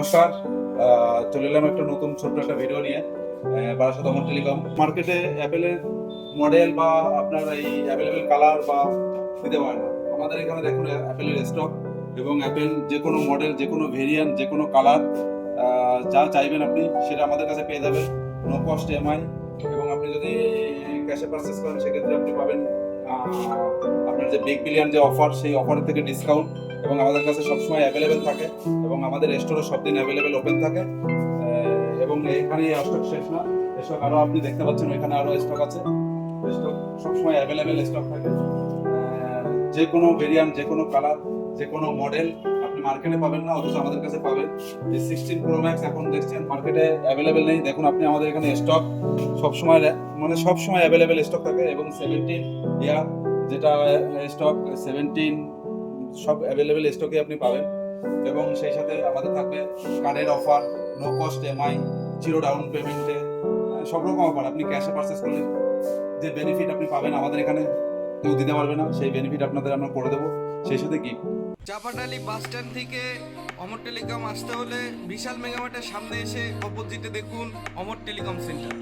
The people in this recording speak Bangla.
নমস্কার, চলে এলাম একটা নতুন ছোট্ট একটা ভিডিও নিয়ে। বারাসাত অমর টেলিকম মার্কেটে অ্যাপেলের মডেল বা আপনার এই অ্যাভেলেবেল কালার বা দিতে পারে না। আমাদের এখানে দেখুন অ্যাপেলের স্টক এবং অ্যাপেল যে কোনো মডেল, যে কোনো ভেরিয়েন্ট, যে কোনো কালার যা চাইবেন আপনি সেটা আমাদের কাছে পেয়ে যাবেন। নো কস্ট এমআই, এবং আপনি যদি ক্যাশে পারচেস করেন সেক্ষেত্রে আপনি পাবেন আপনার যে বিগ বিলিয়ন যে অফার, সেই অফারের থেকে ডিসকাউন্ট, এবং আমাদের কাছে সবসময় অ্যাভেলেবেল থাকে এবং আমাদের স্টোরও সব দিন অ্যাভেলেবেল ওপেন থাকে। এবং এখানে স্টক শেষ না, স্টক আরও আপনি দেখতে পাচ্ছেন, এখানে আরও স্টক আছে। স্টক সবসময় অ্যাভেলেবেল স্টক থাকে। যে কোনো ভেরিয়েন্ট, যে কোনো কালার, যে কোনো মডেল আপনি মার্কেটে পাবেন না, অথচ আমাদের কাছে পাবেন। যে 16 প্রো ম্যাক্স এখন দেখছেন মার্কেটে অ্যাভেলেবেল নেই, দেখুন আপনি আমাদের এখানে স্টক সবসময় সবসময় অ্যাভেলেবেল স্টক থাকে। এবং 17 ইয়ার যেটা স্টক 17 সব অ্যাভেলেবেল স্টকে আপনি পাবেন। এবং সেই সাথে আমাদের থাকবে কার্ডের offer, no cost EMI, zero down পেমেন্টে, সব রকম অফার। আপনি ক্যাশে পারচেস করলে যে বেনিফিট আপনি পাবেন আমাদের এখানে কেউ দিতে পারবে না, সেই বেনিফিট আপনাদের আমরা করে দেবো, সেই সাথে গিফট। চাপাটালি বাস স্ট্যান্ড থেকে অমর টেলিকম আসতে হলে বিশাল মেগামার্টের সামনে এসে অপোজিটে দেখুন অমর টেলিকম সেন্টার।